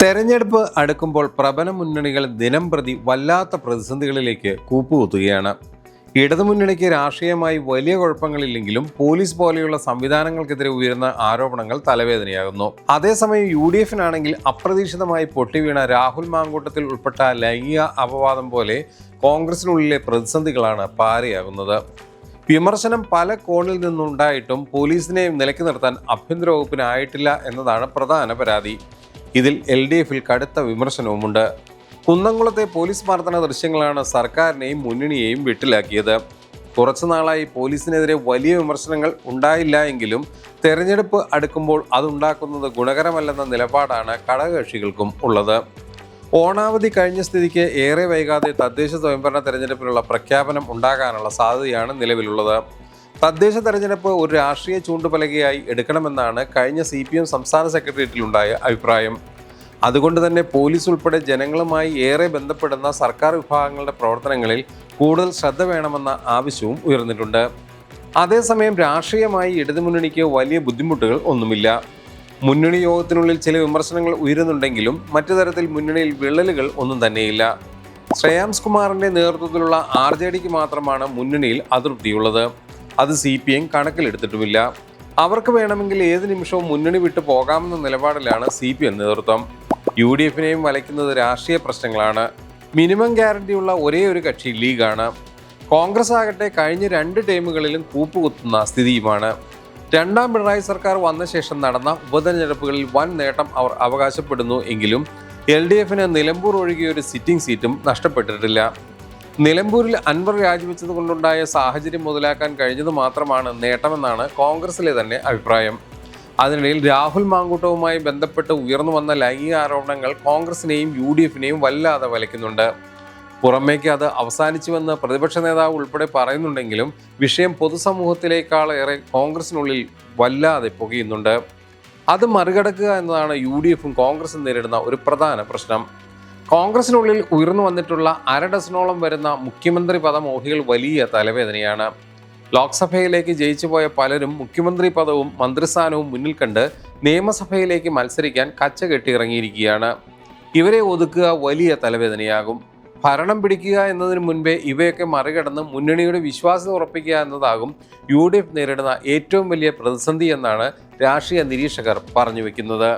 തെരഞ്ഞെടുപ്പ് അടുക്കുമ്പോൾ പ്രബല മുന്നണികൾ ദിനംപ്രതി വല്ലാത്ത പ്രതിസന്ധികളിലേക്ക് കൂപ്പുകുത്തുകയാണ്. ഇടതുമുന്നണിക്ക് രാഷ്ട്രീയമായി വലിയ കുഴപ്പങ്ങളില്ലെങ്കിലും പോലീസ് പോലെയുള്ള സംവിധാനങ്ങൾക്കെതിരെ ഉയരുന്ന ആരോപണങ്ങൾ തലവേദനയാകുന്നു. അതേസമയം UDF-നാണെങ്കിൽ അപ്രതീക്ഷിതമായി പൊട്ടിവീണ രാഹുൽ മാങ്കൂട്ടത്തിൽ ഉൾപ്പെട്ട ലൈംഗിക അപവാദം പോലെ കോൺഗ്രസിനുള്ളിലെ പ്രതിസന്ധികളാണ് പാരയാകുന്നത്. വിമർശനം പല കോണിൽ നിന്നുണ്ടായിട്ടും പോലീസിനെ നിലയ്ക്ക് നിർത്താൻ ആഭ്യന്തര വകുപ്പിനായിട്ടില്ല എന്നതാണ് പ്രധാന പരാതി. ഇതിൽ LDF-ൽ കടുത്ത വിമർശനവുമുണ്ട്. കുന്നംകുളത്തെ പോലീസ് മർദ്ദന ദൃശ്യങ്ങളാണ് സർക്കാരിനെയും മുന്നണിയെയും വെട്ടിലാക്കിയത്. കുറച്ചുനാളായി പോലീസിനെതിരെ വലിയ വിമർശനങ്ങൾ ഉണ്ടായില്ല എങ്കിലും തെരഞ്ഞെടുപ്പ് അടുക്കുമ്പോൾ അതുണ്ടാക്കുന്നത് ഗുണകരമല്ലെന്ന നിലപാടാണ് ഘടകകക്ഷികൾക്കും ഉള്ളത്. ഓണാവധി കഴിഞ്ഞ സ്ഥിതിക്ക് ഏറെ വൈകാതെ തദ്ദേശ സ്വയംഭരണ തെരഞ്ഞെടുപ്പിനുള്ള പ്രഖ്യാപനം ഉണ്ടാകാനുള്ള സാധ്യതയാണ് നിലവിലുള്ളത്. തദ്ദേശ തെരഞ്ഞെടുപ്പ് ഒരു രാഷ്ട്രീയ ചൂണ്ടുപലകയായി എടുക്കണമെന്നാണ് കഴിഞ്ഞ CPM സംസ്ഥാന സെക്രട്ടേറിയറ്റിലുണ്ടായ അഭിപ്രായം. അതുകൊണ്ട് തന്നെ പോലീസ് ഉൾപ്പെടെ ജനങ്ങളുമായി ഏറെ ബന്ധപ്പെടുന്ന സർക്കാർ വിഭാഗങ്ങളുടെ പ്രവർത്തനങ്ങളിൽ കൂടുതൽ ശ്രദ്ധ വേണമെന്ന ആവശ്യവും ഉയർന്നിട്ടുണ്ട്. അതേസമയം രാഷ്ട്രീയമായി ഇടതുമുന്നണിക്ക് വലിയ ബുദ്ധിമുട്ടുകൾ ഒന്നുമില്ല. മുന്നണി യോഗത്തിനുള്ളിൽ ചില വിമർശനങ്ങൾ ഉയരുന്നുണ്ടെങ്കിലും മറ്റു തരത്തിൽ മുന്നണിയിൽ വിള്ളലുകൾ ഒന്നും തന്നെയില്ല. ശ്രേയാംസ് കുമാറിന്റെ നേതൃത്വത്തിലുള്ള RJDക്ക് മാത്രമാണ് മുന്നണിയിൽ അതൃപ്തിയുള്ളത്. അത് CPM കണക്കിലെടുത്തിട്ടുമില്ല. അവർക്ക് വേണമെങ്കിൽ ഏത് നിമിഷവും മുന്നണി വിട്ടു പോകാമെന്ന നിലപാടിലാണ് CPM നേതൃത്വം. UDF-നെയും വലയ്ക്കുന്നത് രാഷ്ട്രീയ പ്രശ്നങ്ങളാണ്. മിനിമം ഗ്യാരണ്ടിയുള്ള ഒരേ ഒരു കക്ഷി ലീഗാണ്. കോൺഗ്രസ് ആകട്ടെ കഴിഞ്ഞ 2 ടേമുകളിലും കൂപ്പുകുത്തുന്ന സ്ഥിതിയുമാണ്. രണ്ടാം പിണറായി സർക്കാർ വന്ന ശേഷം നടന്ന ഉപതെരഞ്ഞെടുപ്പുകളിൽ വൻ നേട്ടം അവർ അവകാശപ്പെടുന്നു എങ്കിലും LDF-ന് നിലമ്പൂർ ഒഴികെ ഒരു സിറ്റിംഗ് സീറ്റും നഷ്ടപ്പെട്ടിട്ടില്ല. നിലമ്പൂരിൽ അൻവർ രാജിവെച്ചത് കൊണ്ടുണ്ടായ സാഹചര്യം മുതലാക്കാൻ കഴിഞ്ഞത് മാത്രമാണ് നേട്ടമെന്നാണ് കോൺഗ്രസിലെ തന്നെ അഭിപ്രായം. അതിനിടയിൽ രാഹുൽ മാങ്കൂട്ടവുമായി ബന്ധപ്പെട്ട് ഉയർന്നു വന്ന ലൈംഗിക ആരോപണങ്ങൾ കോൺഗ്രസിനെയും UDF-നെയും വല്ലാതെ വലയ്ക്കുന്നുണ്ട്. പുറമേക്ക് അത് അവസാനിച്ചുവെന്ന് പ്രതിപക്ഷ നേതാവ് ഉൾപ്പെടെ പറയുന്നുണ്ടെങ്കിലും വിഷയം പൊതുസമൂഹത്തിലേക്കാളേറെ കോൺഗ്രസിനുള്ളിൽ വല്ലാതെ പുകയുന്നുണ്ട്. അത് മറികടക്കുക എന്നതാണ് UDF-ഉം കോൺഗ്രസും നേരിടുന്ന ഒരു പ്രധാന പ്രശ്നം. കോൺഗ്രസിനുള്ളിൽ ഉയർന്നു വന്നിട്ടുള്ള 1/2 ഡസനോളം വരുന്ന മുഖ്യമന്ത്രി പദമോഹികൾ വലിയ തലവേദനയാണ്. ലോക്സഭയിലേക്ക് ജയിച്ചുപോയ പലരും മുഖ്യമന്ത്രി പദവും മന്ത്രിസ്ഥാനവും മുന്നിൽ കണ്ട് നിയമസഭയിലേക്ക് മത്സരിക്കാൻ കച്ചകെട്ടിയിറങ്ങിയിരിക്കുകയാണ്. ഇവരെ ഒതുക്കുക വലിയ തലവേദനയാകും. ഭരണം പിടിക്കുക എന്നതിന് മുൻപേ ഇവയൊക്കെ മറികടന്ന് മുന്നണിയുടെ വിശ്വാസ്യത ഉറപ്പിക്കുക എന്നതാകും UDF നേരിടുന്ന ഏറ്റവും വലിയ പ്രതിസന്ധി എന്നാണ് രാഷ്ട്രീയ നിരീക്ഷകർ പറഞ്ഞു വെക്കുന്നത്.